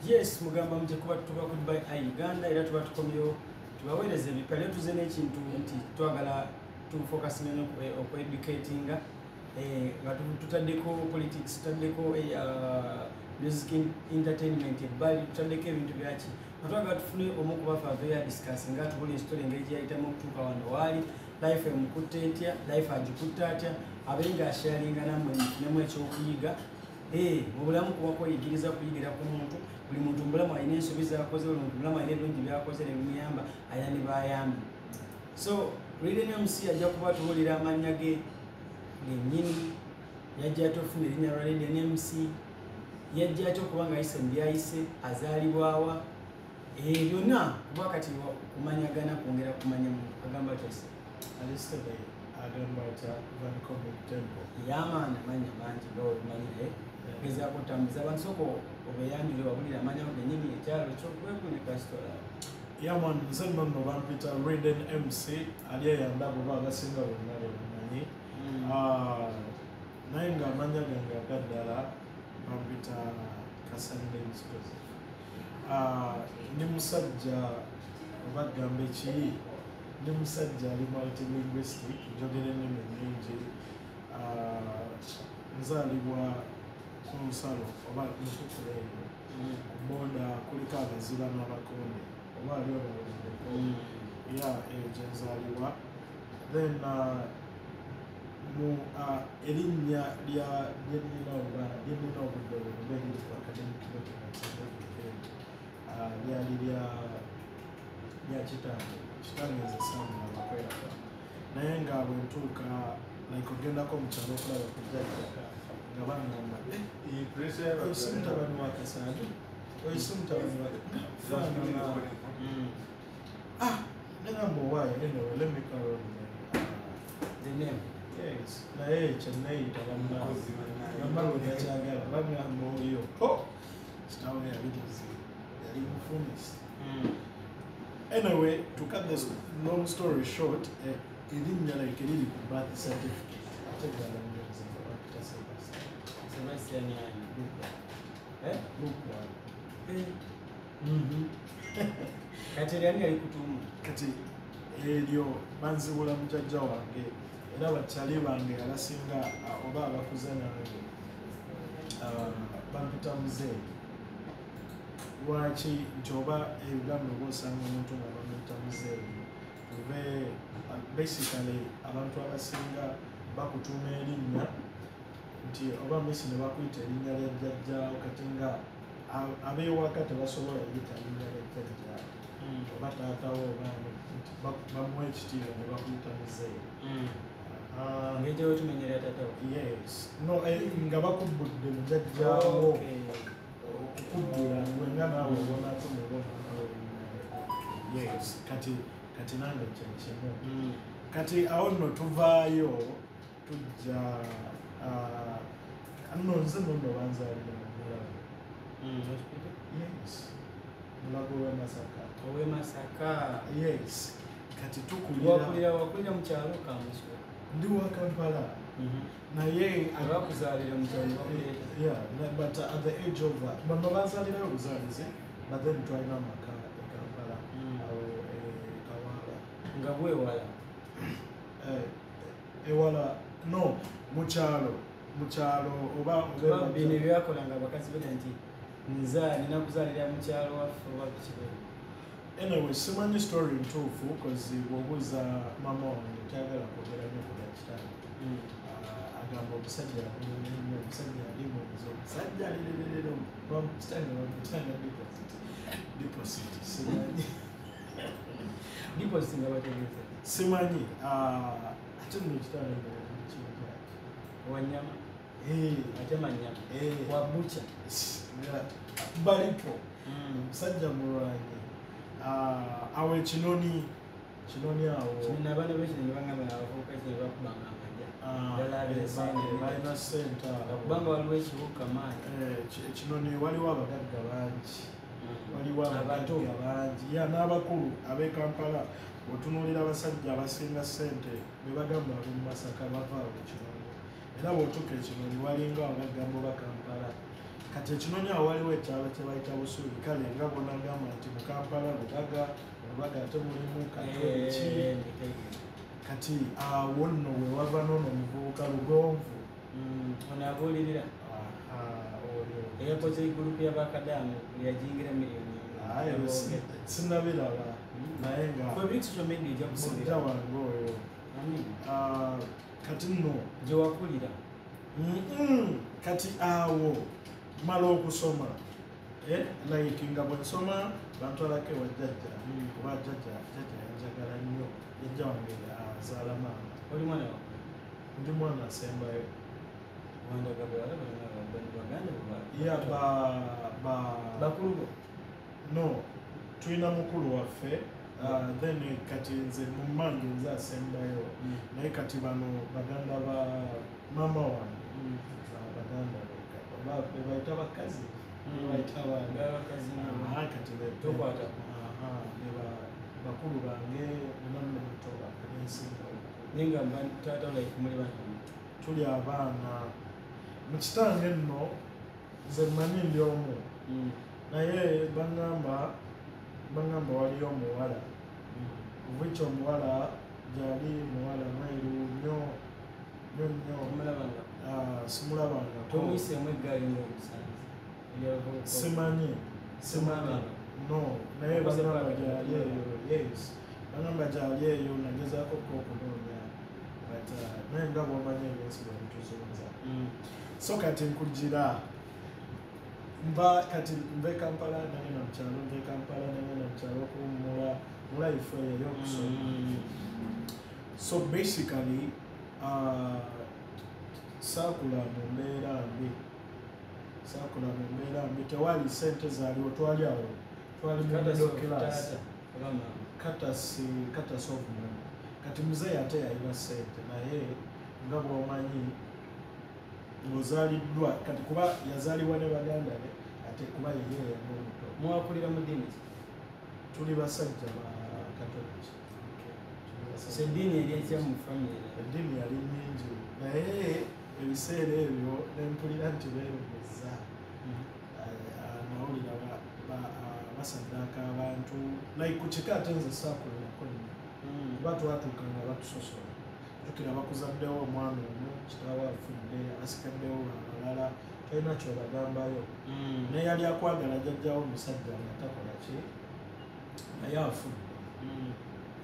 Yes, mugamba muje kuba tuba ku Eye Uganda era tuba tukomyo tubaweereza ebipale tuze n'ekintu nti twagala tu focus nyo ku educating nga tutaddeko politics tutaddeko music entertainment bali tutaddeko ebintu byaki twagala tufune omu kubafa very discussing nga tubuli story engeri yayitamu okutuuka wano waali life emukutte etya life agikutte atya abenga asharinga namwe nemu ekyokuyiga mu bulamu kuba kweyigiriza kuyigira ku muntu buli muntu mubulamu alina ensobi zakoze buli muntu mubulamu alina ebirungi byakoze nebimuyamba alina ne bayamba so Reading MC ajja kuba tuwulira amannya ge gennyini yajja tofuna erinnya lwa Reading MC yajja ate okuba nga ayise mu byayise azaalibwawa byonna kuba kati kumanyagana kwongera kumanya muntu agamba kyose alisitebe agamba ata vancomic temple yamaana amanya mangi nga olumanyire gezaako otambuza abantu soko obeyanjule wabulira amanya genyini ekyalo kyokwegu ne kasitola yaman nze nno Bwampita Reading MC ali eyamba boba abasinga bonna bebamanyi naye nga amanya gange agaddala Bwampita Kasande ndi musajja oba gamba ekiri ndi musajja ali multilinguistic njogera ennimi nnyingi nzaalibwa ku nsalo oba mutukula eyo boda kuliko abaziba n'abakonde oba ali obalondeko ya eyo gyenzaalibwa then mu erinnya lyennina obudde obuba eriri ku academic documents lyali lya kitange nze saamuna abakweraga naye nga bwentuuka like ogendako mukyalo okulaba kujjajjaka nga bangamba oyise mutabani wa Kasande oyise mutabani wa negamba owaayo anyway let me carry on the name yes naye kyenayita bammalwenakyagala bagamba oyo kitawe yabirizi yali mufumisi anyway to cut this long story short erinnya like eriri ku birth certificate ategala kati eryani yali kutumu kati eryo banzibula mujajja wange era bakyali bange abasinga oba abakuze nange bampita muzeeyi lwaki nti oba ebigambo oba osanga omuntu nga bamuyita muzeeyi ove basically abantu abasinga bakutuuma erinnya nti oba mesi ne bakuyita erinnya lya jjajjaawo kati nga abeewaka tebasobola yita linnya lya jjajjaawo oba taatawo oba bamuwa ekitiibwa ne bakuyita muzeeyi ngejjawo tumenyera taatawo yes no nga bakubbudde mujajjaawo okukubbula wenga naawe obonako yes kati nange kyekimu kati awo nno tuvaayo tujja nno nze nno banzaalira Mungalo yes Mulago ow'e Masaka yes kati wakulira mu kyalo kamusu ndi wa Kampala naye abakuzaalira mu kyalo yeah but at the age of bano banzaalirayo obuzaalizi but then twalina amaka e Kampala awo Kawala nga bwewala ewala no mukyalo oba bino ebyakola nga abakazi bega nti nina kuzaalira mu kyalo waffe oba kibeera anyway simanyi story ntuufu cause bwobuuza mama wange tyagala kwogera nnyo ku bya kitange agamba omusajja omusajja alimwenzi omusajja alirerero kitange deposit simanyi deposit nga bategeeza simanyi ate nno kitange wanyama atema nyama wabucha balipo omusajja mulwanyi awo ekinoni awo abaana bekinoni bagamba abavubuka kye bakubanga balina sente kubanga waliwo ekibuga maanyi ekinoni waliwo abagagga bangi waliwo abagagga bangi n'abakulu ab'e Kampala otunuulira abasajja abasinga sente be bagamba ab'e Masaka bava awo ekinoni era bw'otuuka ekinoni walinga abagagga mbo ba Kampala kati ekinoonya waliwo ekyalo kye bayita Busubi kale nga bonna gamba nti mu Kampala Obugaga ate mulimu Katoliki kati awo nno we wava n'ono omuvubuka Lugonvu ono abuulirira eyakoze igurupu y'abakadamu yajingira miliyoni sinabiraba naye nga sijja wange oyo kati nno gye wakulira kati awo mala okusoma like nga bwe nsoma bantwalako ewa jjajja kuba jjajja yanjagala nnyo jjajja wange azaala maama oli mwana wa ndi mwana asembayo bakulu no tulina mukulu waffe then kati nze mumange nze asembayo naye kati bano baganda ba mama wange baganda bebayita bakazi bebayita kati bakulu bange namuto banensinga ninga tata olayikumuli bana tuli abaana mu kitange nno nze mmanyi ndi omu naye baŋŋamba waliyo omuwala obwekyo omuwala gyali muwala mweru nnyo simulabangako simanyi no naye baŋŋamba gyali eyo baŋŋamba gyali eyo nagezaako okunoonya naye nga bwomanyi ebyensi bwebituzunza so kati nkugira kati nve Kampala nange namukyalo nve Kampala nange namukyalo okuwummula mu life eyo ey'okusoma so basically saakula mu mbeera mbi tewali ssente zaaliwo twali awo twali middle class katasi of money kati muzeeyi ate yalina ssente naye nga bw'omanyi ng'ozaaliddwa kati kuba yazaalibwa ne baganda be ate kuba yeye yali omuto mwakulira mu ddiini tuli basajja ba Katoliki eddiini eri etya mu famire eddiini yali nnyingi naye ebiseera ebyo nempulira nti beerumizza nawulira basaddaaka abantu like ku kika ate nze saakulerako nnyo kuba twatuuka nga batusosola tukira bakuzaddewo omwana omu kitaawe afudde abasikaddewo abalala talina kyobagambayo naye yali akwagala jjajjawo omusajja nga takola ki naye afudde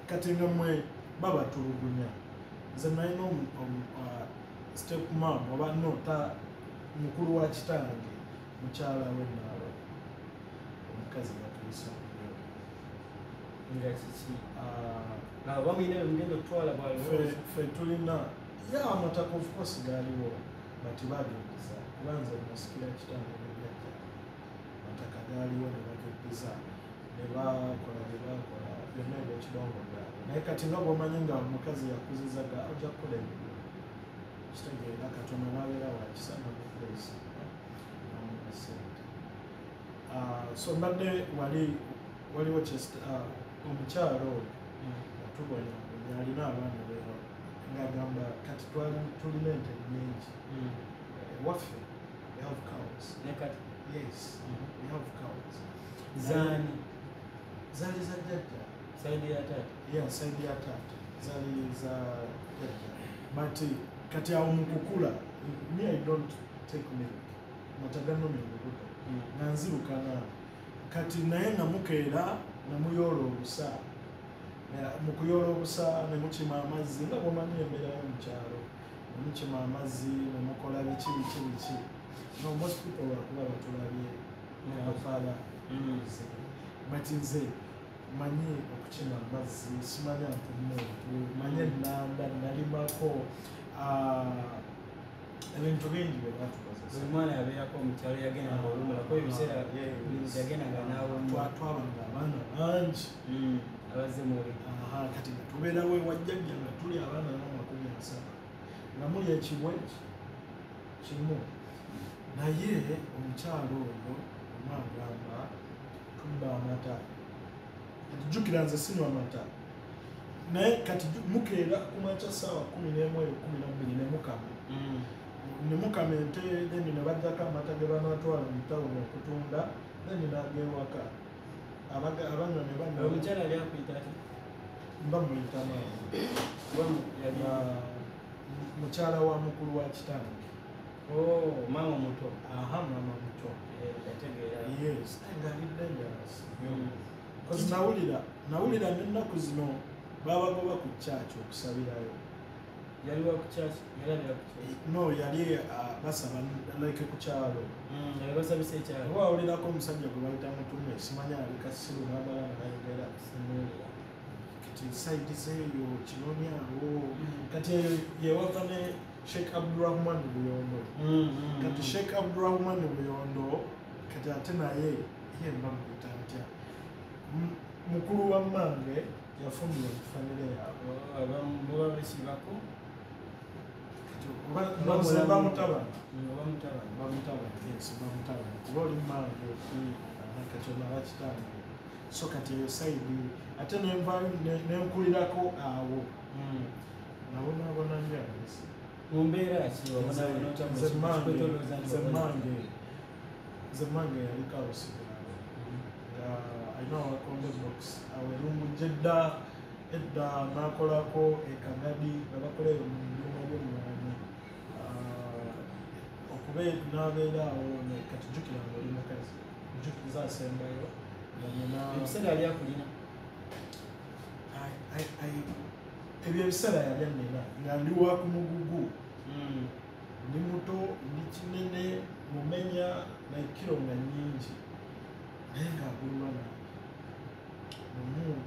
kati nga mmwe babatulugunya nze nalina step mam oba nota mukulu wa kitange mukyala we naalo omukazi batuyisa nga kiki bamwine bemugenda okutwala ffe tulina amataka of course gaaliwo bati bageddiza kuba nze nasikira kitange nejjajja amataka gaaliwo ne bageddiza ne bakola byonna ebyekibongo gaabwe naye kati nga bwomanyi nga omukazi yakuzizaga ajja kukola ebintu kitegeera Katonda n'abeera wakisa namukulesi namumasente so mbadde waliwo omukyalo oyo atubona alina abaana be ng'agamba kati tulina ente nnyingi waffe we have cows yes we have cows zaani zaali za jjajja saidi ya taata saidi ya taata zaali za jjajja but kati awo mu kukula me I don't take milk matagano mengubuto nga nzirukana kati naye nga mukeera ne muyoola obusa mu kuyoola obusa ne mukima amazzi nga bwomanyi embeera y'omukyalo ne mukima amazzi ne mukola biki no most people bakuba batulabye bafaala but nze manyi okukima amazzi simanya ntumuntu manye ennanda nalimako ebintu bingi bye batukozesa omwana yabeerako omukyalo yagendanga olumulako ebiseera yagendanga twabanga abaana bangi abazze muli kati nga tubeerawo ewajjajja nga tuli abaana n'50 nga muli ekibwa kimu naye omukyalo oyo omwagamba tubba amata kati jjukira nze sinywa amata naye kati mukeera kumakya ssaawa 11 12 ne mukama ne mukama ente then ne bajjako amata ge banaatwala mu tawuni okutunda then n'ageewaka abanywa ne banywa. Omukyala yali akuyita ati? Mba muyita maama. Mukyala wa mukulu wa kitange. Oh, maama muto. Aha, maama muto. Yategeera. Yes, ng'ali dangerous. Because nawulira n'ennaku zino babagoba ku church okusabirayo. Yali wa ku church? No, yali basaba like ku kyalo. Yali basabisa ekyalo. Wawulirako omusajja gwe bayita mutume simanya ali kasiru n'amala n'ayogera kati saidi zeeyo kinonyawo kati yewava ne Sheikh Abdurrahman Buyondo. Kati Sheikh Abdurrahman Buyondo kati ate naye ye mba muyita ntya mukulu wa mmange yafumbira mu famire yaabwe. Abamu besibako? Bamutabana. Yes, bamutabana. Kuba oli mmange kati onaba kitange. So kati eyo saidi ate nenkulirako awo. Nabonabona njagisi. Mu mbeera ki Nze mmange yali kawusigala nga alina awakombe box awerungujja edda n'akolako ekagadi nga bakoleyo mu byuma by'omwami n'abeera awo kati jjukira nga oli mukazi jjukiza asembayo ebiseera yali akulina? Ebyo ebiseera yali annina nga ndi wa ku mugugu ndi muto ndi kinene mumenya naikiro nga nnyingi naye ng'agulwa naye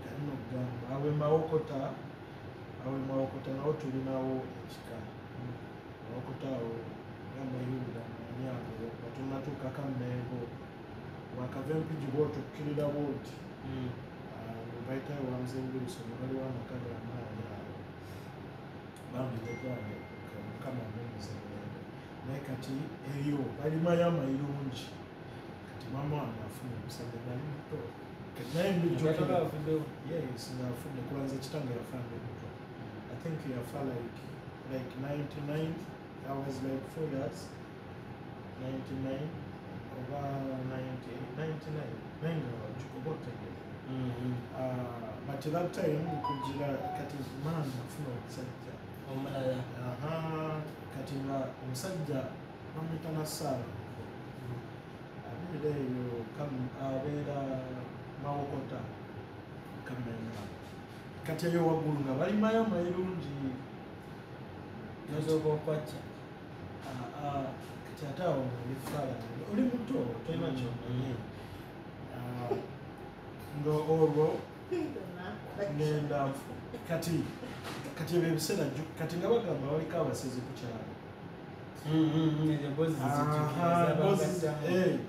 talina okugamba awe mawokota nawo tulinawo ekika mawokota awo gamba yuda manyago batunatuukako Mmengo wakava empigi bw'otukkirira bw'oti bayitayo wamuzenguluso ne baliwo amaka gamaanyi awo bambi legaale mukama mumuzengendo naye kati eyo balimayo amayirungi kati maama wange afuna omusajja nali muto naye mbijjukira yes ngaafudde kubanza kitange yafa ndi muto I think yafa like 99. I was like 4 years 99 oba 99 naye nga kikobotege but that time kugira kati maama afuna omusajja omulala. Kati nga omusajja bamuyita Nassala abeera eyo abeera Mawokota Kamenya kati eyo waggulu nga balimayo amayirungi Nasooka okwacca? Kati ate awo ng'olifaala oli muto tolina kyomanyi nga olwo ngenda nfu kati ebyo ebiseera kati nga bagamba waliko abasezi ku kyalo.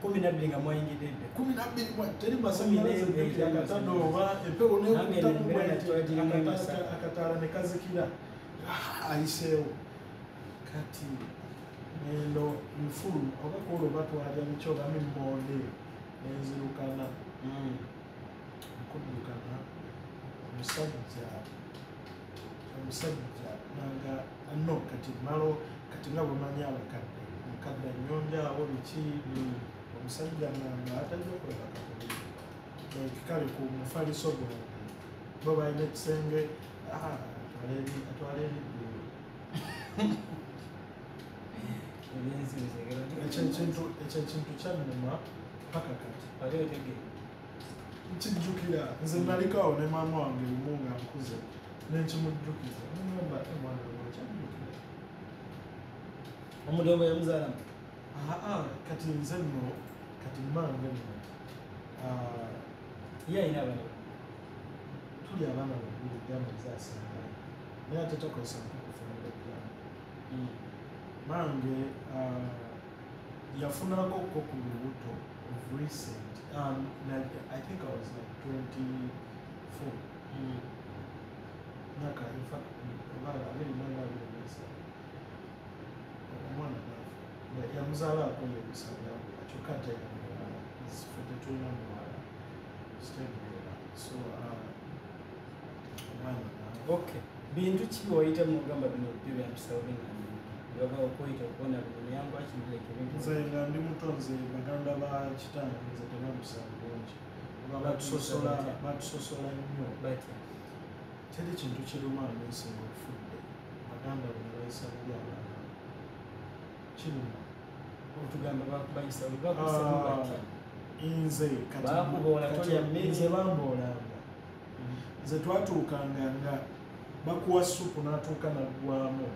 Kumi na bbiri nga mwayingidde dda. 12 teri masannyalaze akatanda oba empewo akataala ne kazikira ayiseewo kati ngendo nfulu oba kuolwo batwalya mikyo bami mmonde nenzirukana okuddukana omusajja nanga no kati malo kati nga bwemanyi abakadde omukadde annyonjaawo biki omusajja nanga atajja okulaba kakuli kale ku mufaliso gwange bo balina ekisenge atwala ebiddulo ekyo ekintu kyannuma paka kati nkijjukira nze nalikaawo ne maama wange lumu nga nkuze nenkimujjukiza namba mwana wakyajjukira omudongo yamuzaalamu? kati nze nno kati mmange nno ye alina abaana tuli abaana babiri gamba ezasingayo naye ate takozesa nkukufunira eggamba mange yafunako ko ku lubuto of recent I think I was like 24 myaka in fact obala abiri nanga abiri omwana nafa yamuzaala akoye ebisabya kyokka ate fete tulina muwala stegera so omwana okay bintu ki wayita mugamba bino byo byampisawo bingana bava okuyita okubona emyangu akimuleka ebintu nze nga ndi muto nze baganda ba kitange nze tebamusanga bulungi batusosola nnyo batya teri kintu kiruma ameesinga okufudde baganda bonna bayisa bubi abaana kiruma otugamba bakubayisa bakubayisa batya nze bakuboola tolya mmere nze bamboolanga nze twatuukanga nga bakuwa supu n'atuuka naggwamu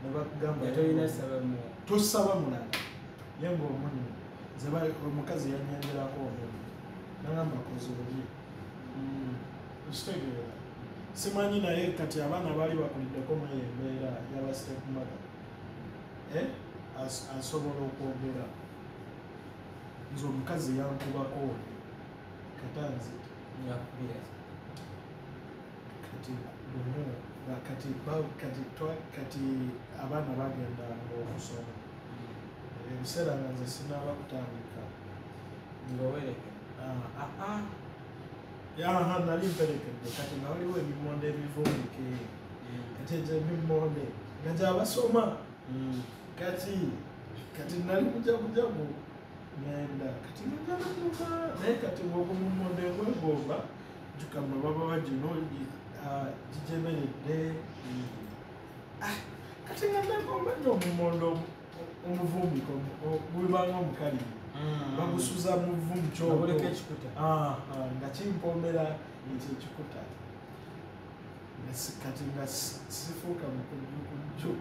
ne bakugamba tolina sabamu tosaba mulala ye ng'omunyo nze omukazi yanyengerako omunyo nagamba koze oli okitegeera simanyi naye kati abaana baali bakuliddeko mweyo embeera yaba step mother asobola okwogera nze omukazi yankubako oli katanzita yakubira kati lumu kati abaana bagendanga okusoma ebiseera nga nze sinaba kutandika ngawereke nali mperekedde kati nga waliwo ebimonde ebivumike kati egyo ebimonde nga gyabasoma kati nali mujagujagu ngenda kati nganamuka naye kati ng'ogumunde ngwegomba jukama baba wagino gijemeredde kati nga nagomba nyo omumondo omuvumiko gwebanga omukali bagusuza mu vumu kyobuleka ekikuta nga kimpombera ekyo ekikuta kati nga sifuuka mukujjukujju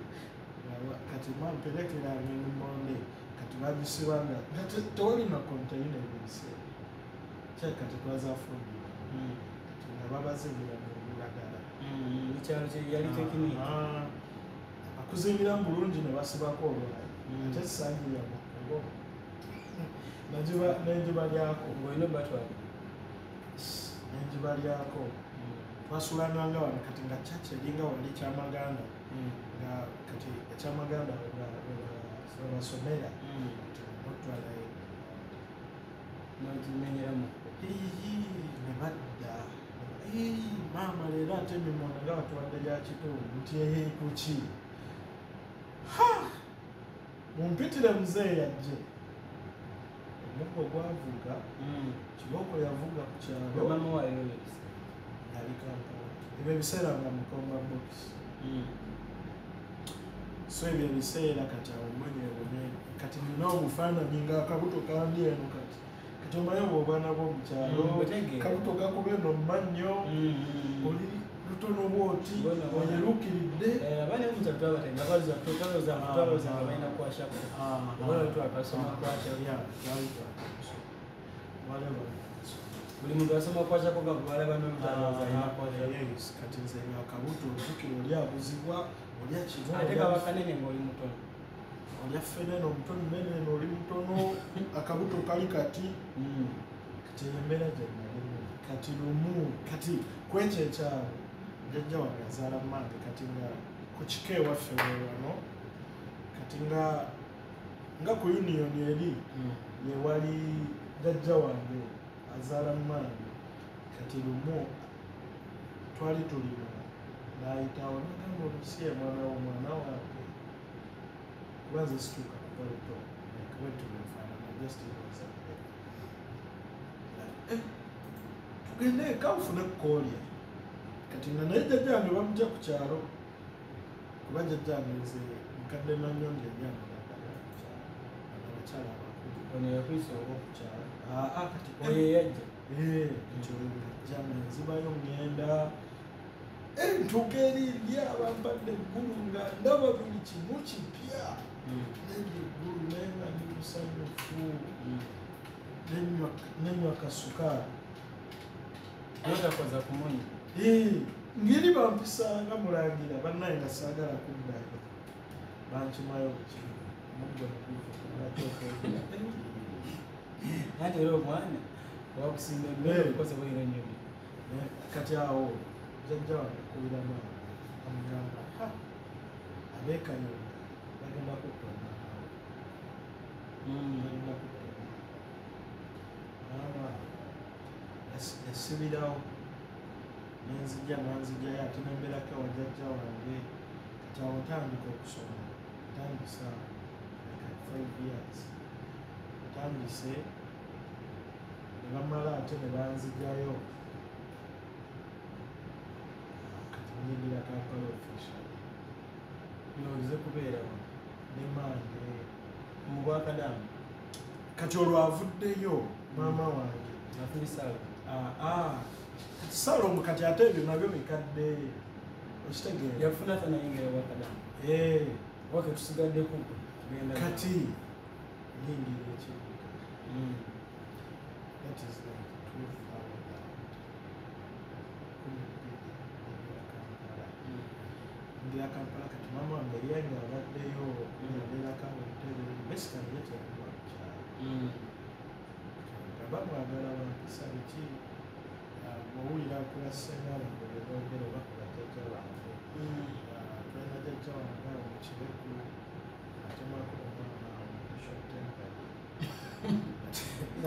kati mamperekeranga emumonde kati bagisibanga tewali na kontaina ebiseera kati twazafundira kati nga babazibira mulagala ekyalo yali tekiniki bakuzibira mu bulungi ne basibako olwayi ate esangirya mukugo n'enjuba lyako ng'olina batwala n'enjuba lyako twasulanganga wano kati nga kyaki eringa wali kyamaganda nga kati ekyamaganda webasomera otwalayo nokimenyeramu ne badda maama leero ate emimono nga batuwadde lya kitundu nti kuki mumpitire muzeeyi yajje omuggo gwavuga kibooko yavuga ku kyalo ali Kampala ebyo ebiseera nga mukomba bokisi so ebyo ebiseera kati awomwenyewonye kati nina obufaananyi nga akabuto kandi eno kati omanyi obwobwana bw'omukyalo kabuto kakuba eno mumannyo oli lutono bwoti oyerukiridde abaana bomukyalo twabatabaza nga balina kwashako twakasoma kwasha buli muntu asoma kwashako gabalaba kati nze nga akabuto olukukira oli abuzibwa olya kino ate kaba kanene ngaoli mutono olya ffenene omutono menene oli mutono akabuto kali kati kati embeera gyenalimu kati lumu kati kwekyo ekyalo jjajja wange azaala mumange kati nga ku kika ewaffe wano kati nga ku uniyoni eri yewali jjajja wange azaala mumange kati lumu twali tulima nayitawo nagamba olusiye mwana w'omwana wange kuba nze situuka kubalito wetulifaanana justinza tugende eka nfune kukoolya kati nga naye jjajjange bamutya ku kyalo kuba jjajjange nze nkadde nanyonja ebyanabakyala abakulu ono yakwisa oba ku kyalo kati oyo yajja jjange nzibayo ngenda entuga erindya abampadde eggulu nga ndaba buli kimu kipya neryo eggulu naye nga ndi musanyufu nenywa kasukaali notakoza kumunyi ngeri bampisanga mulangira bannaye nga saagala kuddayo bankimayo bukimu omuggo neguvuga ate era omwana wakusinga emmere okukoza bulina ennyonyi kati awo jjajja wange akubira maama amugamba abeekanyonga bagenda kuttonda bagenda kuttonda maama yasibirawo nanzijjayo ate nembeerako wa jjajja wange kati awo ntandika okusoma natandisa like 5 years natandise ne bamala ate ne banzijayo kati nyingira Kampala official noze kubeera ne mange mu Bwakadamu kati olwo avuddeyo maama wange afulisaalo kati Salomu kati ate ebyo nabyo bikadde okitegeera yafuna tanayingira Bwakadamu wake tusigaddeko tugenda kati yingira ekibuga that is like 12 ngira Kampala kati maama wange yali abaddeyo yabeerako abotebe basically yetyakuba mukyalo bamwagala bampisa biki bwowulira kula ssengaala ngere boogera bakuba jjajja wange tulina jjajja wange awo mu kibeku atemako omwana short temper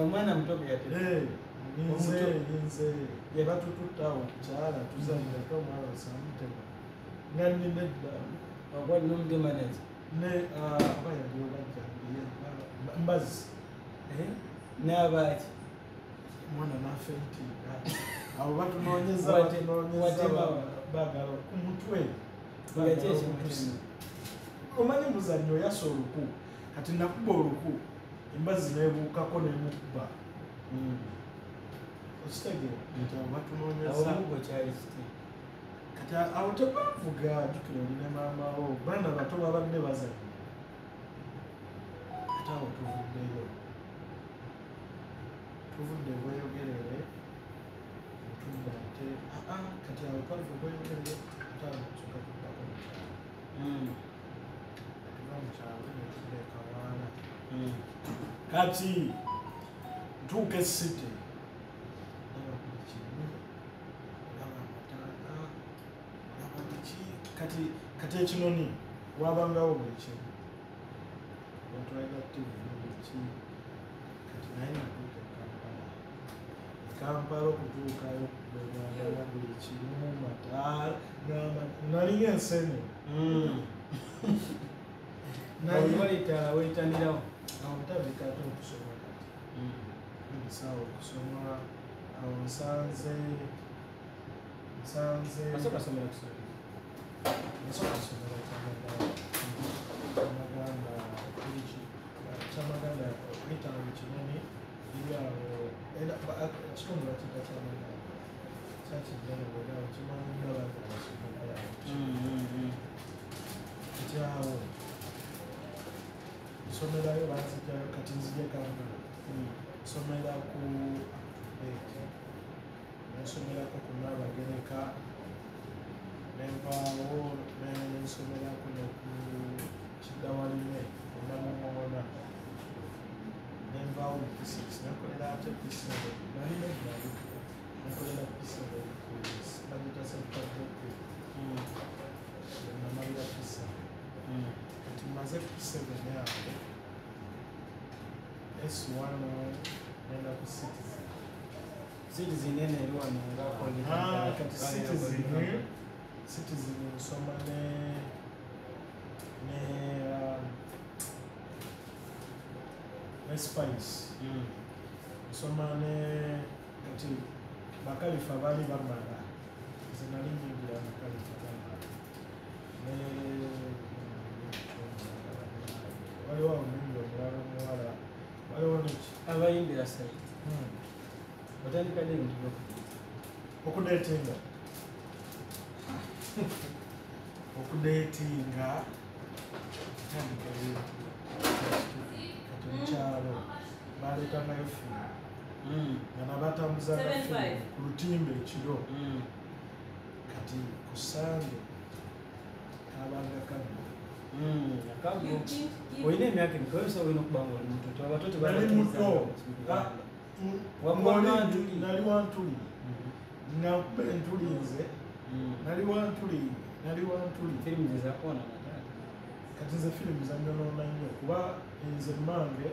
omwana mutobe yinze yebatututta awo kukyala tuzanyirako omwana osamutema nga nnina edda okwali nomugema neze ne aba yaliwo bajjange mbazi n'abaaki omwana nafentinga abo batunoonyeza bagala ku mutwe omanyi muzannyo oyasa oluku kati nakuba oluku embazi nebuukako nemukuba okitegeera nti abo batunoonyeza kati awo tebavuga jukira oli ne maamawo baana bato babadde bazannya ate awo tuvuddeyo tuvudde bweyogerere ntudda ate kati awo twavuga bweyogerere ate awo tusoka tuddako mukyalo tuva mukyalo netudda ekawaala kati ntuuka esite laba buli kimu laba amataaka laba biki kati ekinoni wabangawo buli kimu batwalira tv biki kati naye natuuka Kampala okutuukayo kugenda buli kimu mataala nalinga ensene wetanirawo awo ntandika ate okusoma kati ngisaawa okusoma awo nsanze basokasomera kusomera kyamaganda kyamaganda ekitalo kinene iri awo ekitundu bakiyita kyamaganda kyakijjanobweawo kimanyi nnyo abantu abasomerayo ekyawo nsomerayo banzijayo kati nzije Kampala nsomera ku nensomerako ku Naabagereka nenvaawo nensomerako neku Kiddawalime onamumona nenvaawo mu P6 nenkolera ate P7 nalina eddali nenkolera P7 bagita septadokte namalira P7 kati maze P7 yawe S1 nenda ku Citizen nene eriwano kati Citizen nsoma ne Spice nsoma ne kati bakalifa baali bamala nze nali nyingira bakalifa bamala waliwo omuyimbi omulala omuwala waliwo neki abayimbira saiti batandikadde ebintu okudeetinga tandika ebintu kati omukyalo baleetangayo fiimu nga nabatambuzaga fiimu ku lutimba ekiro kati ku Sande kabanga kabbi olina emyaka emikoyosa olina okuba nga oli muto abato nali muto nali wantuli nga nkuba entulinze nali wantuli firimu zezakoona kati nze firimu zanyonoona nnyo kuba nze mange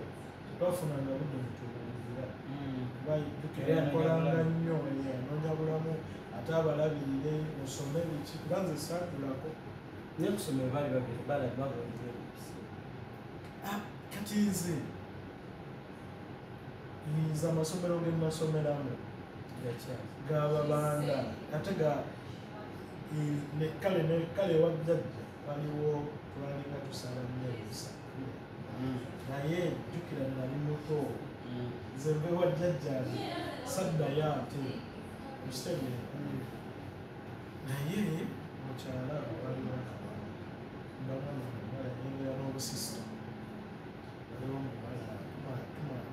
twafunanga budde mutubuulira nkolanga nnyo noonya bulamu ate abalabirire osome biki kuba nze saagulako ne kusomera bali babiri bala babonye kati nze nza amasomero ge nasomeramu gababanda ate kale wajjajja waliwo twalinga tusala nnebusa naye jjukira nali muto nze nve wajjajjange saddayo ate mukitegere naye mukyala waliwo ndabona omuwala yengera n'obusisita waliwo omuwala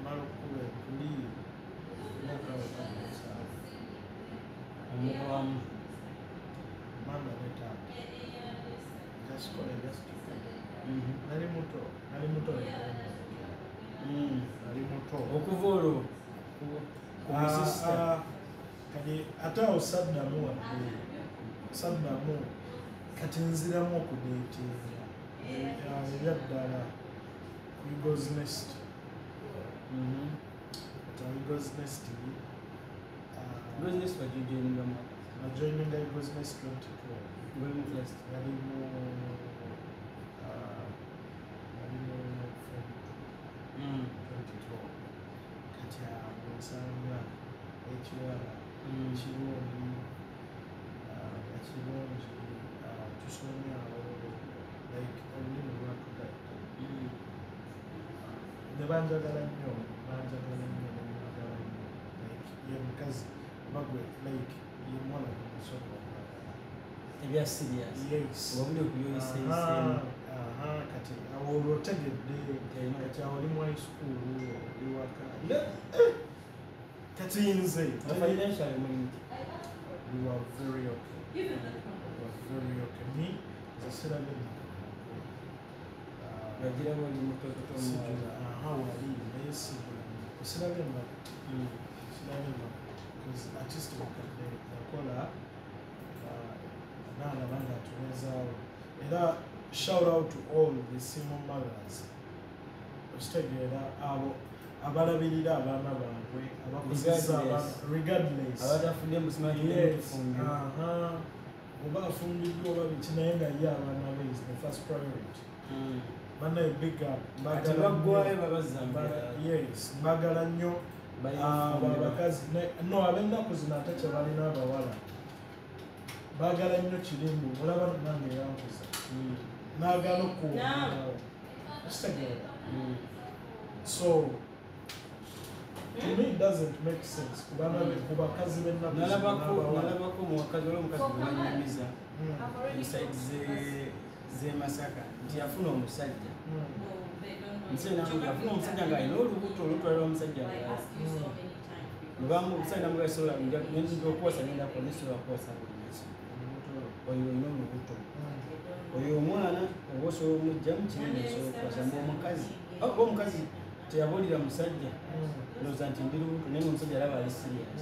mala okuba ekuli nakawakamsaawe omuwamu mama ne taata jasikole jasikole nali muto nali muto okuva olwo kati ate awo saddamu wadde saddamu kati nziramu okudeetinga ebyaddala ku Eagles Nest Eagles Nest bagijoiningamu najoininga Eagles Nest 2012 yali mu kati awo nsanga ekiwala kirungi ekirungi tusomye awo like olulimi lwatugatta ne banjagala nnyo nemwagala nnyo like ye mukazi bagwe like ye mwana kumusoko ebya serious yes wabuli okuyoyisayisemu kati awo olwotegedde kati awo oli mu high school oli waka kati nze financially we were very okay. Me, zisirage yagira ngo ni mutoto sijula wali naye sirage embaga because artist bakadde yakola naalaba nga atuwezaawo era shout out to all the single mothers okitegeera abo abalabirira abaana baabwe abakozesa regardless abatafudde musimakifunga oba afungiddwa oba biki naye nga ye abaana be is the first priority banaye big up baggwayo babazambira yes mbagala nnyo abakazi no ab'ennaku zino ate kyebalina abawala baagala nnyo kirimbu olaba nange yankuza naagala okuwaawo okitegeera so to me it doesn't make sense kubakazi nalabako muwakazi wali omukazi gwanyumiza inside ze Masaka nti yafuna omusajja yafuna omusajja nga alina olubuto olutwalira omusajja omusajja namugasobola okuwasa nendako nesobola kuwasa bulimaki oyo olina olubuto oyo omwana oba osobola omujja mukinene osobola okuwasa mba omukazi teyabulira musajja ndowooza nti ndi lubuto naye omusajja alaba ali serious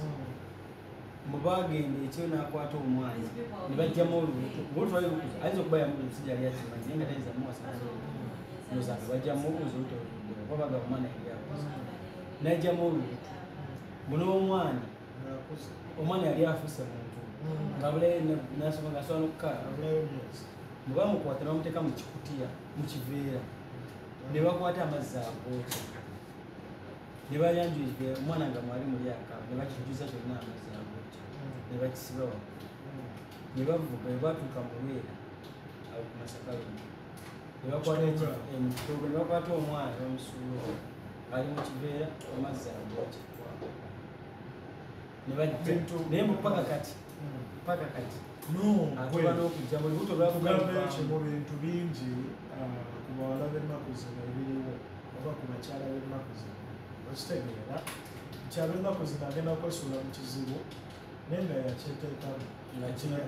mwe bagenda ekyo n'akwata omwana ne bajjamu olubuto olutwali lukuza ayinza okuba yamuli omusajja yali akimanyi naye nga tayinza muwasa ndowooza nga bajjamu okuza olubuto oba baga omwana yali akuza n'ajjamu olubuto muno omwana yali afuuse muntu nga bulayo nasoma nga asobola n'okukala mwe bamukwata ne bamuteeka mu kikutiya mu kiveera ne bakwata amazzi agookya ne bayanjula omwana nga mwali muli akaaba ne bakijuza kyonna amazzi agookya ne bakisiba wano ne bavuga ne batuuka mu Lwera awo ku Masakalundi ne bakwata omwana bamusuula ali mu kiveera amazzi agookya ne bajja naye paka kati atuba n'okujja mu lubuto lwakugambeekyo mu bintu bingi ku bawala b'ennaku zino ebiriwo oba ku bakyala b'ennaku zino okitegeera mukyala ennaku zino agenda kwesuula mu kizibu naye nga yakyeteekamu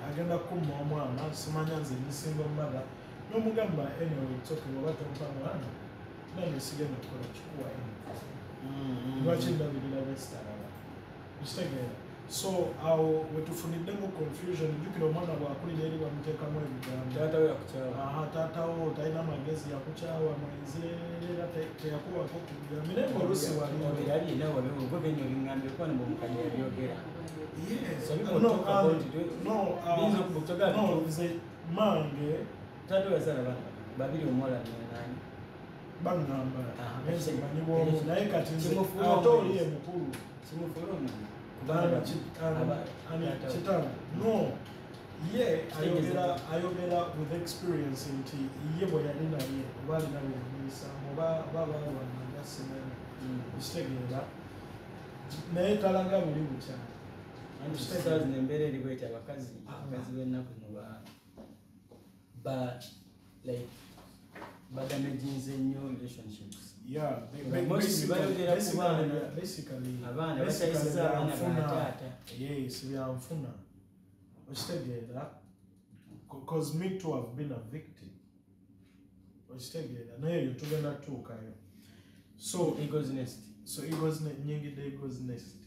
agenda kukumma omwana simanya nze nisinga omumala n'omugamba anyway toke oba tompa mwana nange sigenda kukola kikuwa lwaki ndabirira besitaalala okitegeera so awo wetufuniddemu confusion jjukira omwana bwakulira eri bamuteekamu ebigambo taatawo talina magezi yakukyawa mwenzi era teyakubako kubigambo naye ngaolusi nze mange Tatu yazala bana babiri omuwala nani bangamba ese manyi bwomu naye kati nze Kimufulu ate oli omwezi. ye mukulu kimufulu omuntu kubanga kitange no ye ayogera with experience nti ye bwe yali naye oba alina byemuyisaamu oba balwananga sinene okitegeera naye talaga buli bukyali anti embeera eriwo eti abakazi b'ennaku zino like badamaginze nnyo relationships. Yeah, basically abaana bakyayisiza abaana bataata sibyanfuna okitegeera because me too have been a victim okitegeera naye eyo tugenda tutuukayo so eagles nest nyingidde eagles nest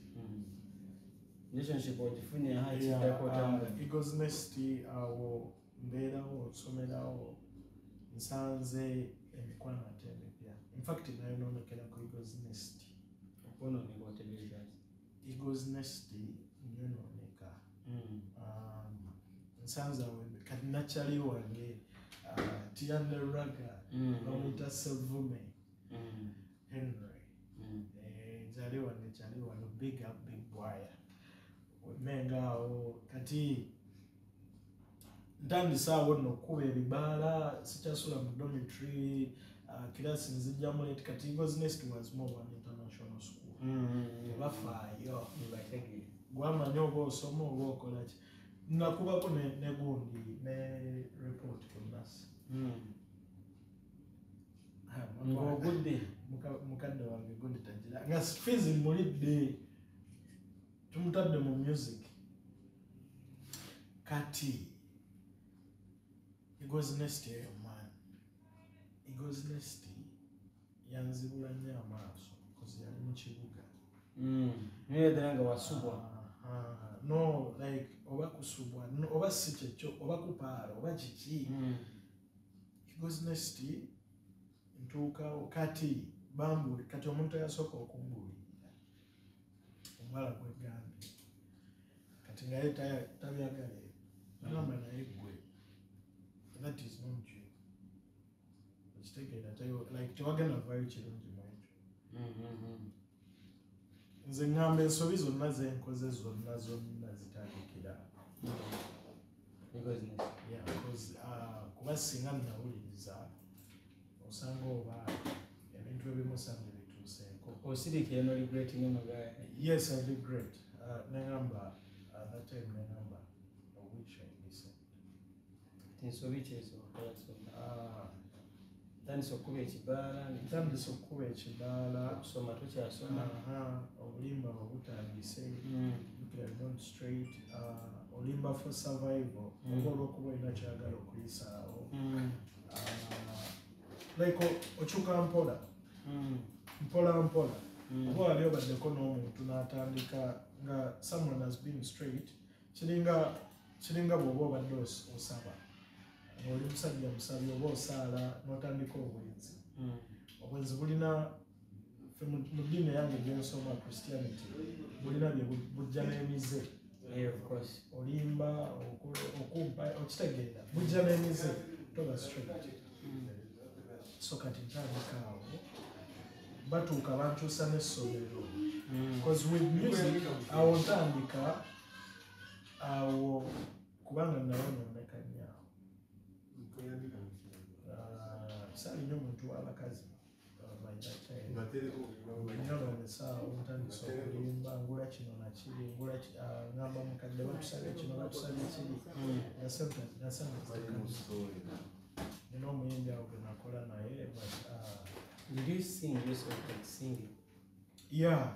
relationship ogifunye hakiddako otambula eagles nest awo mbeerawo nsomerawo nsanze emikwano ate emipya infact nayonoonekera ku eagles nest okwonooneka otegeeza eagles nest nyonooneka nsanze awo kati nakyali wange Tiana Raga bamuyita Sevume Henry nkyali wange kyali wano big up big Bwaya wemenga awo kati ntandise awo nno okukuba ebibaala sikyasula mu dormitory kirasi nzijjamu leti kati Eagles Nest was more one international school tebafaayo gwamanya oba osoma oba okola ki nakubako ne gundi ne report ku nasi ogudde mukadde wange gundi tagira nga fizi mulidde tumutadde mu music kati Eagles Nest eyo man Eagles Nest yanzibula nnyo amaaso kozi yali mu kibuga naye ddala nga wasubwa no like oba kusubwa oba si kyekyo oba kupaala oba kiki Eagles Nest ntuukawo kati bambuli kati omuntu eyasooka okumbulira omuwala gwegambye kati ngaye tabyagala agamba naye gwe that is not you okitegeera like tewagenda vayo kirungi mu ekyo nze ŋŋamba ensobi zonna zenkoze zonna zitandikira kuba singa nawuliriza osanga oba ebintu ebimusange bituuseeko osirikira no regretting amagaya yes I regret neŋŋamba that time neŋŋamba I wish I listened ensobi kyezo tandisa okukuba ekibaala okusoma tokyasoma obulimba obutandise not straight olimba for survival oba olwokuba olina kyagala okuyisaawo like okyuka mpola oba wali obaddeko n'omuntu n'atandika nga someone has been straight kiringa bw'oba obadde osaba oli musajja musabi oba osaala n'otandika obwenzi bulina mu ddiini yange gyensoma Christianity bulina bye bujja n'emize olimba okumpa okitegeera bujja n'emize toba straight so kati ntandika awo batuuka bankyusa n'essomero because with music awo ntandika awo kubanga nayonooneka nnyo awo saalinyo omuntu w'abakazi nyononesaawo ntandisa okulimba ngula kino nakiri ngamba mukadde batusabye kino batusabye kiri nina omuyimbi awo gwe nakola naye Did you sing yourself like singing? Yeah.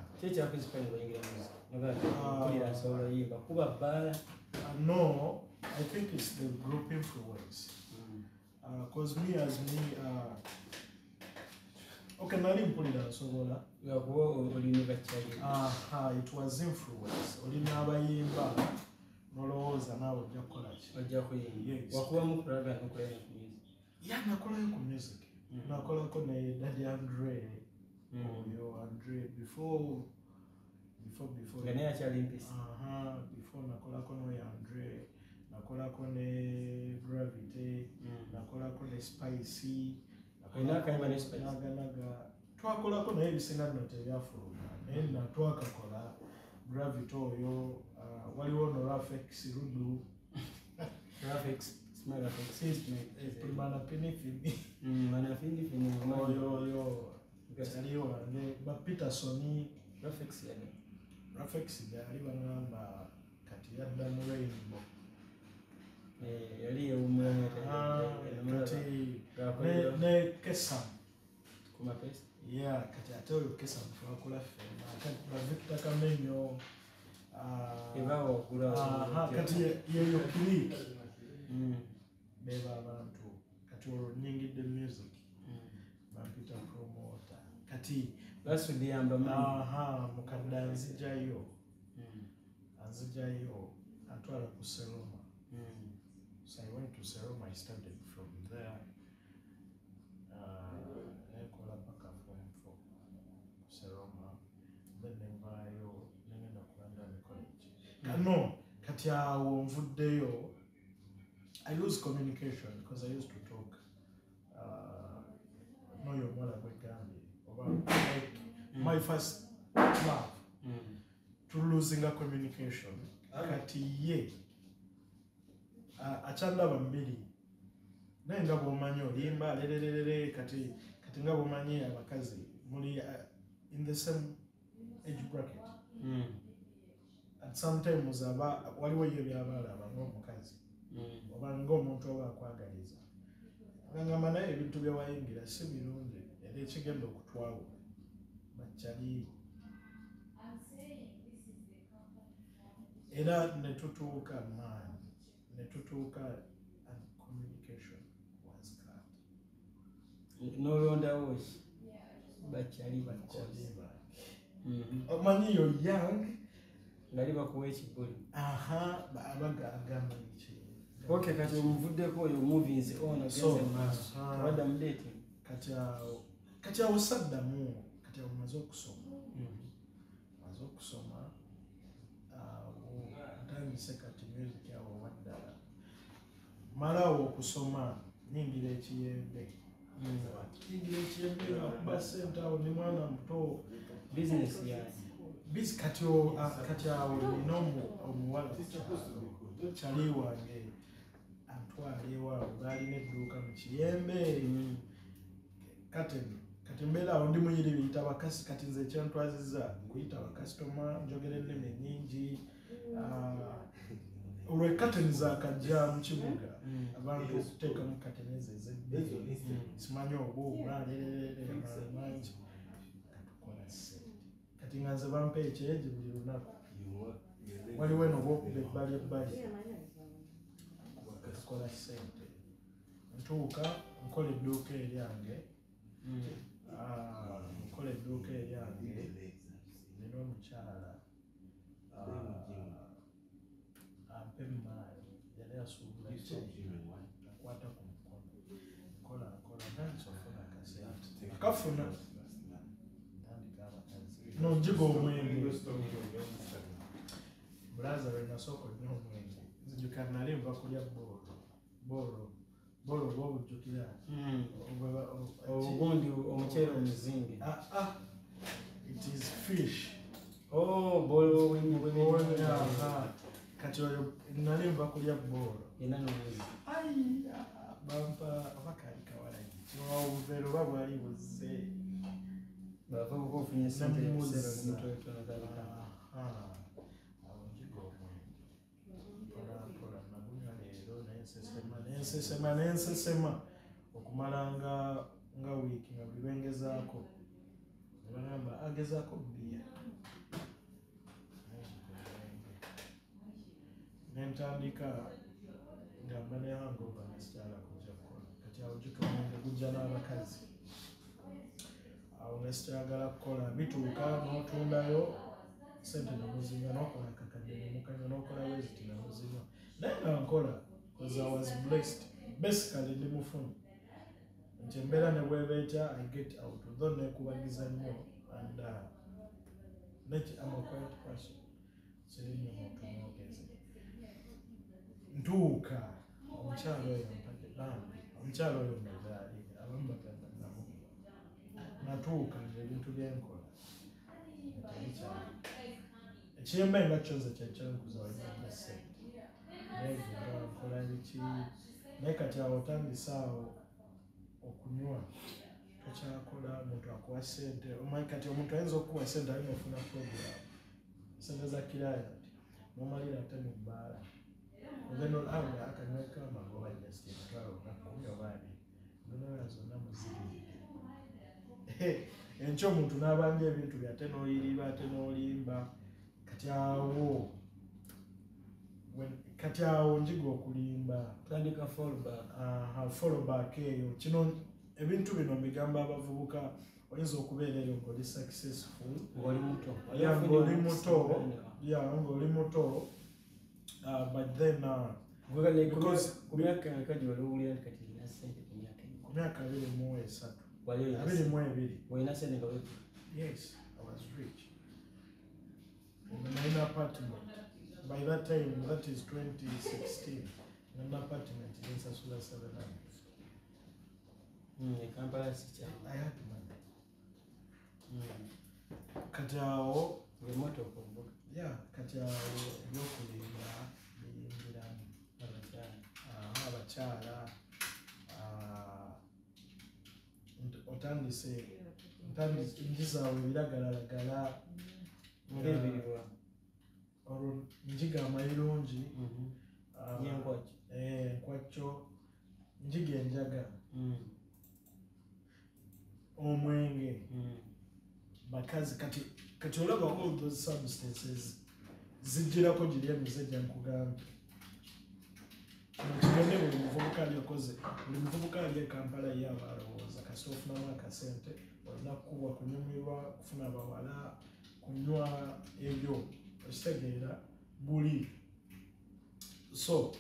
No, I think it's the group influence. Because me as me, okay, nali mpulira nsobola. It was influence. Olina abayimba nolowooza naawe ojja kukola ki? Yeah, nakolayo ku music. Nakolako ne Daddy Andre. Andre before before nakolako no Andre nakolako ne Gravity, nakolako ne Spicy, naga twakolako naye ebisinga bino tebyafuluma naye natwakakola Gravity oyo waliwo no Rafex Rudu Primana Pinifini oyo yali wange Bwampita Rafex yali bangamba kati yadda mu Rainbow yali ne Kesam kati ate oyo Kesam twakola ffenna kati Victor Kamenyo kati yeyo click beba abantu kati olwo nyingidde music Bwampita promoter kati basudiyamba mukadde anzijayo atwala ku Seroma. So I went to Seroma. I started from there. Nekola paka form 4 Seroma. Then nevayo nengenda ku London College. No, kati awo nvuddeyo. I lose communication because I used to talk. No, you're more like Gambi. Like my first love to losing a communication. Kati ye achanda bambiri naye nga bw'omanyi olimba lelelelele kati nga bw'omanyi abakazi muli in the same age bracket at sometimes waliwo ye byabalaba ng'omukazi oba ng'omuntu oba akwagaliza agamba naye ebintu bye wayingira si birungi era ekigenda okutwawula bakyali era netutuuka maanyi and communication was cut. Nolondawo bakyali omanyi yo young ngali bakuwa ekibuli abagamba iki kati omuvuddeko oyo movies ono genze maaso wadda mu dating kati awo saddamu kati awo maze okusoma ntandise kati music yawo waddala malawo okusoma nyingira ekiyembe akuba sente awo ni mwana muto business kati awo nina omuwala kyali wange antwala ewaabwe baalina edduuka mu kiyembe kati mbeera awo ndi muyiri biyita bakasi kati nze ekyantwaziza kuyita bakasitoma njogera ennimi ennyingi olwo kateni zaakajja mu kibuga abantu okuteekamu kateni ezo ez'ebbiri simanyi obuuma mangi katukola ssente kati nga nze bampa ekyenje buli lunaku waliwo eno bwokuba ebbali ebbali tukola ssente ntuuka nkola edduuka eryange nina omukyala ampe emaali yali asuubula akwata ku mukono nkola ntandika ofuna akasente akafuna ntandika abakazi nonjiga omwenge bulaza lwe nasooka onnyo omwenge nzijukira nali nva kulya boolo oba obujjukira obugundi omuceere omuzinge it is fish bolo kati oyo nali nva kulya boolo bampa abakali kawalagi obuveera oba bwali buzze bafunye sente awo njiga omwenge mpolampola nagunywa leero nensesema okumala nga wiiki nga buli lwengezaako nebagamba agezaako bbiya nentandika ngamba ne hangover nesikyala kujja kukola kati awo jitomwenge gujja n'abakazi awo nesikyagala kukola bituuka n'otundayo sente nemuzinywa n'okola kakadde nemukanywa n'okola weziti nemuzinywa naye nga nkola because I was blessed basically ndi mufuni nti embeera ne bweba etya I get out though nekubagiza nnyo and I'm a quiet person siri nnyo muntu mwogezi ntuuka omukyalo oyo mpadde bambi omukyalo oyo muzaalire abamu bagamba nabo natuuka ngaebintu byenkola tebikyali ekiyemba nga kyoza kyekyankuza walinaga ssente nevuga nkola biki naye kati awo otandise awo okunywa tokyakola omuntu akuwa ssente omanyi kati omuntu ayinza okukuwa ssente alina ofuna program sente za kiraya ti nomalira ate mu bbaala ogenda olaba akanyweka amagoba just emitwalo nga 10 oba 20 ndonola zonna muzibiri enkyo omuntu n'abanja ebintu byate n'oyiriba ate n'olimba kati awo njiga okulimba tandika fallback eyo kino ebintu bino mbigamba abavubuka oyinza okubeera eyo ng'oli successful ng'oli muto but then ku myaka 23 yes I was rich in an apartment by that time that is 2016 in an apartment in Sasula 700 Kampala I had money kati awo kati awo ebyokulimba biyingiramu abakyala otandise njizaawo ebiragalalagala olwo njiga amayirungi enkwacyo njiga enjaga omwenge bakazi kati olaba all those substances zijjirako giri emize gyenkugambye kigende buli muvubuka aliokoze buli muvubuka ali e Kampala ye aba alowooza kasi ofunamu akasente olina kukubwa kunyumirwa kufuna bawala kunywa ebyo okitegeera buli so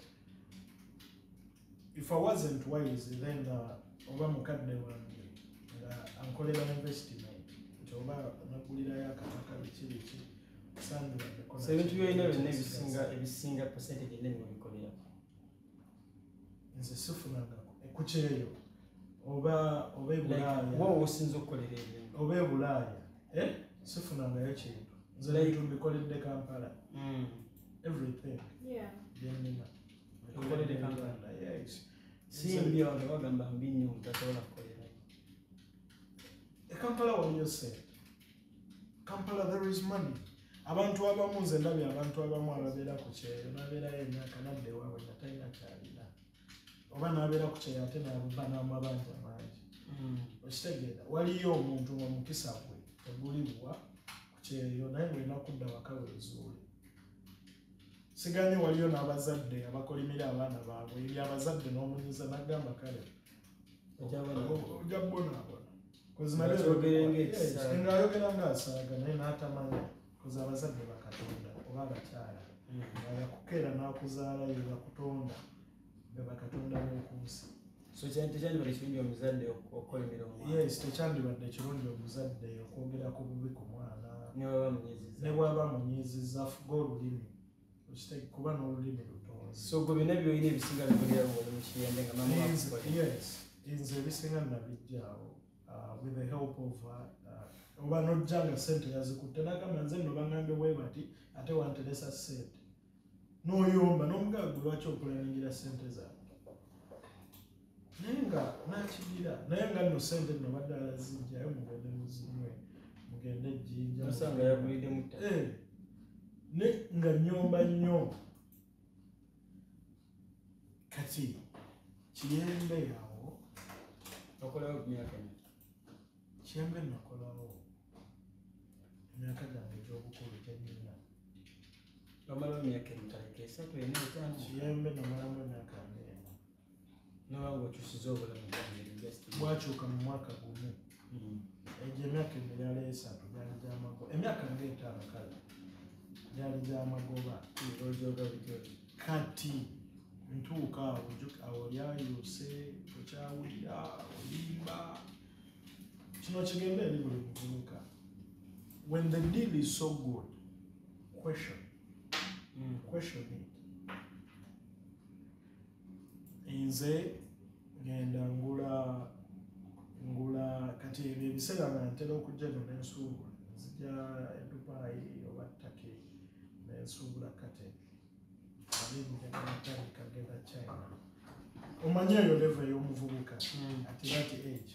if I wasn't wise then oba mukadde wange nga ankolera investment nti oba nagulirayo akataka biki ebintu byolina byonna ebisinga percentage ennene mubikoleraku nze sifunangako ekukyeyo oba ebulaaya wowe osinza okukolera ebintu oba ebulaaya sifunangayo kintu nze bintu mbikoledde Kampala everything byenina bikoledde Kampala yes simbi abantu bagamba mbi nnyo mutasobola kukolerayo Kampala waliyo ssente Kampala there is money abantu abamu nze ndabye abantu abamu ababeera ku kyeyo n'abeerayo emyaka nadde ewaabwe nga talina kyalina oba n'abeera ku kyeyo ate n'aba n'amabanja mangi okitegeera waliyo omuntu nga mukisa gwe tegulibwa ku kyeyo naye ng'olina kudda waka weezuule siganye waliyo n'abazadde abakolimira abaana baabwe eri abazadde n'omunyiza n'agamba kale ojja bonaabona ng'ayogera ng'asaaga naye n'atamanya koza abazadde bakatonda oba abakyala nga yakukeera n'akuzaala ye bakutonda nga bakatonda b'okunsi so tekyandibadde kirungi omuzadde okukolimira omwana yes tekyandibadde kirungi omuzadde okwogera ku bubi ku mwana ne bw'aba munyiizizza afuga olulimi kuba n'olulimi lutonzi so gwe byonna byolina ebisinga bikolera mukiyembe nga yes nze ebisinga nabijjaawo with the help of oba nojja nga ssente yazikutte nagamba nze nno baŋŋambe bwe bati ate wanteresa ssente n'oyomba n'omugala gwe lwaki okulaningira ssente zange naye nga nakigira naye nga nno ssente nno badde alazijjayo mugende muzinywe mugende ejjinja osanga yaguliddemu ne nga nnyomba nnyo kati kiyembe awo okolawo ku myaka kiyembe nakolawo emyaka gyange egy'obukulu gyennyina omalawo emyaka emutaleka 3 kiyembe namalamu emyaka 4 nobanga okyusiza obulamu bwakyuka mu mwaka gumu egyo emyaka emirala 3 gyali gyamagoba emyaka nga 5 kale gyali gyamagoba kati ntuuka awo lyayuse okyawulira olimba kino kigenda eri buli muvubuka when the deal is so good question it nze ngenda ngula kati ebiseera nga ntera okujja n'ensuubula nzija e Dubai oba Turkey n'ensuubula kati alinatandika genda China omanyi eyo level ey'omuvubuka at that age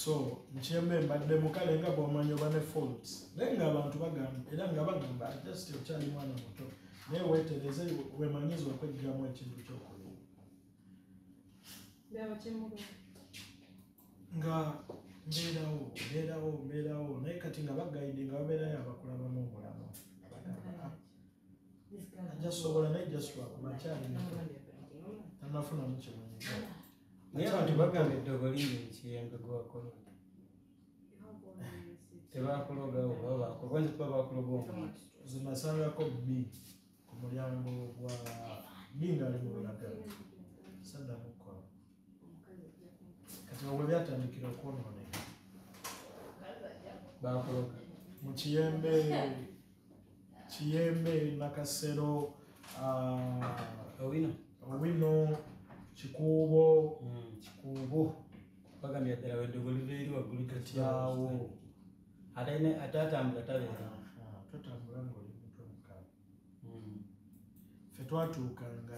so nkyembe mbadde mukale nga bw'omanyi oba ne faults naye ng'abantu bagamba era nga bagamba just okyali mwana muto naye weetereze weemanyiza okweggamu ekintu ky'okola nga mbeerawo naye kati nga bagayidi nga babeerayo abakulabamu omulamu ajasobola naye jaswakuba akyali muto tanafunamu kimanyiza naye abantu bagamba eddogo lingi mukiyembe gwakola tebakulogawo babakola kuba bakuloga omuntu zinasangako B ku mulyango gwa B ngaali mu Lulagala saddamukola kati obwe byatandikira okwonooneka bakuloga mu Kiyembe Nakasero Owino Kikuubo bagambye ddala weddogo liva eri waggulu Katyawo ate atambula tabeera totambula ng'oli mutwe mukaaga ffe twatuukanga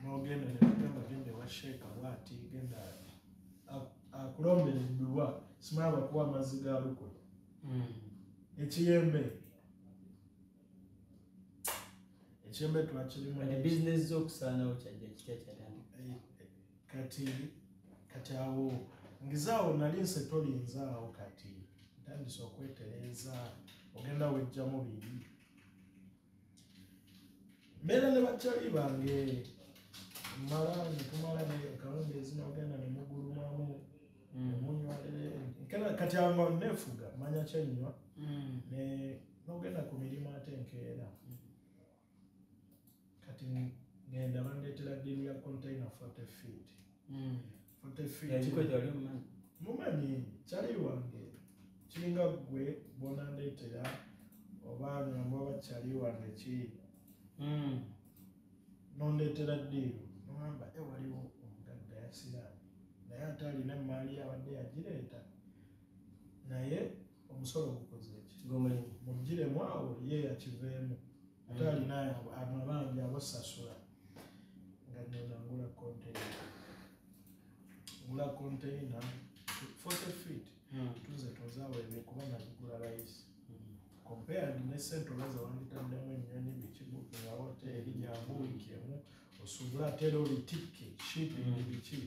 n'ogenda ne bagamba genda ewa sheeka bw'ati genda akulombera eddulwa simanyi abakuwa amazzi ga Lukwe Ekiyembe twakirimu bizinesi z'okusaanawo kyajja kitya kyatandika kati awo ngizaawo nali nse tolinzaawo kati ntandise okwetereeza ogenda wejjamu biri mbeera ne bakyali bange netumala kalondeezi nogenda nemugulumamu nemunywa kati ango nefuga manya kyenywa nogenda ku mirimu ate nkeera kati ngenda bandeetera ddiiru ya container 40 feet 40 feet mumanyi kyali wange kiringa gwe bonandeetera oba ngamba oba kyali wange kiri nondeetera ddiiru nogamba waliwo omugagga yasiraani naye ate alina emaali abadde yagireeta naye omusolo gukoze eki mugiremu awo ye yakiveemu ate alina amabanja abosasula nga nena ngula container 40 feet tuze tozaaweebye kuba nagigula layisi compared ne sente oba zewanditaddemu ennyonyi bikibuki nga hoteeri jangu wiiki emu osuubula ate era oli tikke shipping biki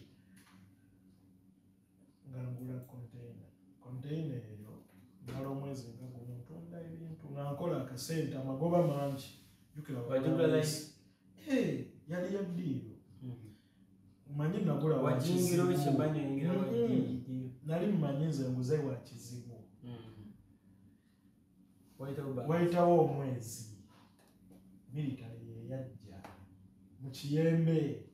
nga ngula container eyo mala omwezi nga gumu ntunda ebintu nga nkola akasente amagoba mangi jukira yali yaddiiro manyi nagula nali mmanyi nze nguze wa kizibu wayitawo omwezi military yeyajja mu Kiyembe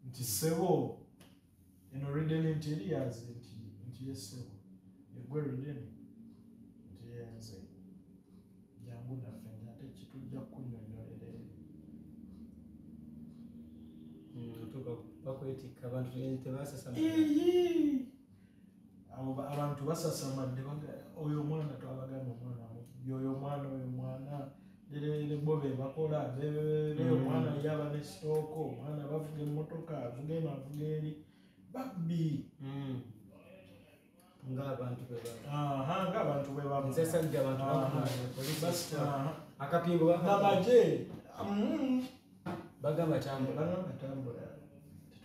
nti ssebo eno Reden Interiors nti yessebo egwe Reden nti yenze jangu naffe ate kitujja kunnyonnyolera bakwetikka abantu tebasasama abantu basasamadde oyo omwana twabagamba omwana oyo omwana lerere bo be bakola omwana yaba ne sitooko omwana bavuga emmotoka avuga eno avuga eri babbi ng'abantu bwe baba akapingo namaje bagamba tambula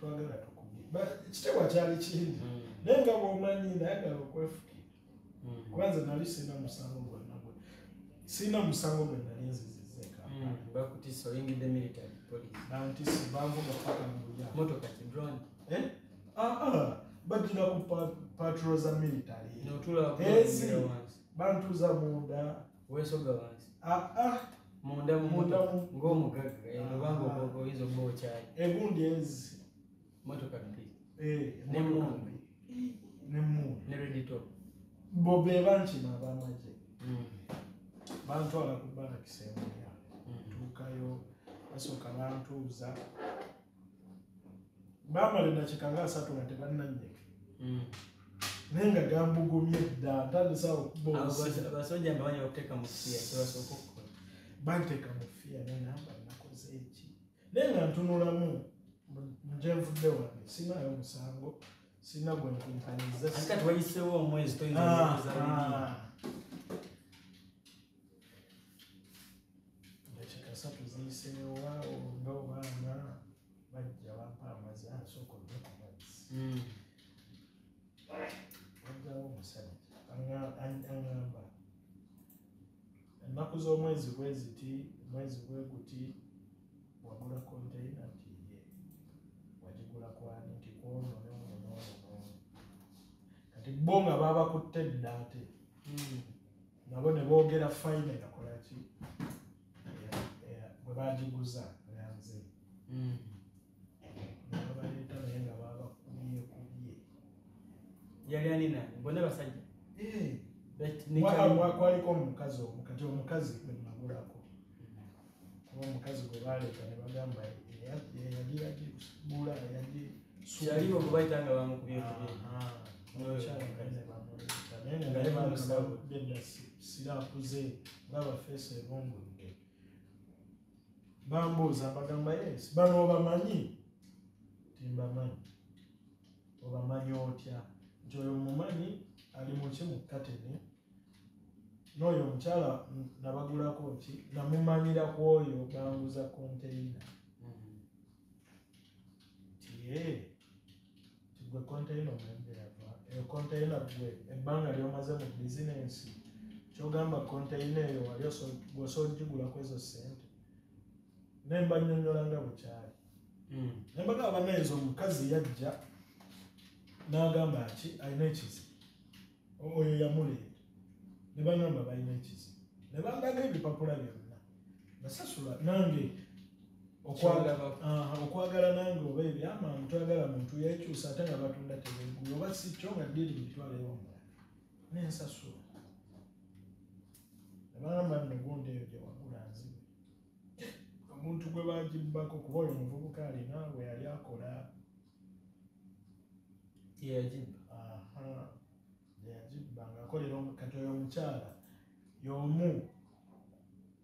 tetwagala tukubye ekitewa kyali kindi naye nga bw'omanyi nayagala okwefukira kwanza nali sina musango gwe nali nzizizza Kampala bakutisa oyingidde military police bantisi banvuga paka mu bujja motoka ki drone bagira ku patrol za military ezi bantuza munda wesoga wansi munda ng'omugagga obanga oyinza okuba okyayi egundi ezi motoka bbiri n'emmundu ne reditop bo be bankima ab'amagye bantwala ku barakisi emuya tuuka eyo basooka bantuuza baamala eddakiika nga 3 nga tebannannyika naye nga gambugumye dda ntandisa okuba abasajja mbamanyi okuteeka mu fiya kyebasooka okukola banteeka mu fiya nengamba nakoze eki naye nga ntunulamu njenvudde wange sinaayo musango sina gwenkumpaniza kati wayiseewo omwezi toyinza dakiika 3 ziyiseewo awo nga obaana bajja bampa amazzi asooka odde ku mazzi wajjawo omusajja aŋŋamba ennaku z'omwezi bwe ziti omwezi bwe guti wagula konteyina nti ye wagigula kwani nti kwono nono kati bo nga babakutte dda ate nabo ne boogera fayina yakolaki bwe bagiguza yanze nebabaleeta naye nga babakubyekubye yali anina bonna basajja kwaliko omukazi omu kati omukazi gwe nagulako kuba omukazi gwe baleeta ne bagamba yali yagigula yaliwo gwe bayitanga bamukubyekubye naye sirakuze ngabafeesa ebongudde bambuuza bagamba yes bano obamanyi timbamanyi obamanyi otya nti oyo mumanyi ali muki mu kateni n'oyo omukyala nabagulako nti namumanyira ku oyo banguza konteyina tiye tigwe konteyina omulemberava eyo konteyina gwe ebbanga lyomaze mu bizinensi kyogamba konteyina eyo wali gosogigulako ezo sente nemba nnyonnyola nga bukyali nembagamba naezo omukazi yajja n'agamba ki alina ekizibu oyo yamuleeta ne bagamba balina ekizibu ne bandaga ebipapula byonna nasasula nange okwagala nange oba ebyamaanyi twagala muntu yekyusa ate nga batunda tebeegula oba si kyo nga ddiri mubitwala ewomula nensasula ne bagamba nno gundi eyo gye wagula nzibe omuntu gwe bagibbako kuba oyo omuvubuka alina bwe yali akola yagibba ngaakolera kati oyo omukyala y'omu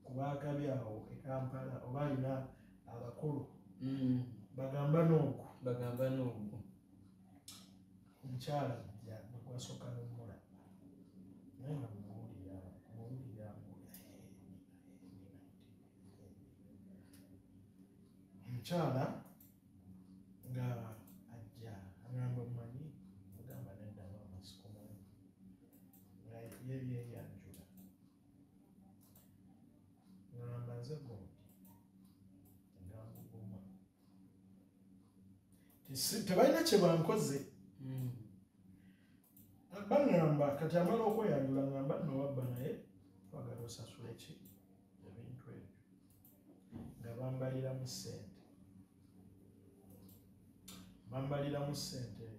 ku baakabi awo e Kampala oba alina abakulu bagamba n'ogwo omukyala gwasooka n'omulaba naye nga muwulira omukyala nga ajja agamba omumanyi agamba neddaba amasikomanyi nga yebyeyanjula ngamba nze gundi ngambuguma tebalina kye bankoze baŋŋamba kati amala okweyanjula ngamba nno wabba naye twagala osasula ki ebintu ebyo nga bambaliramu ssente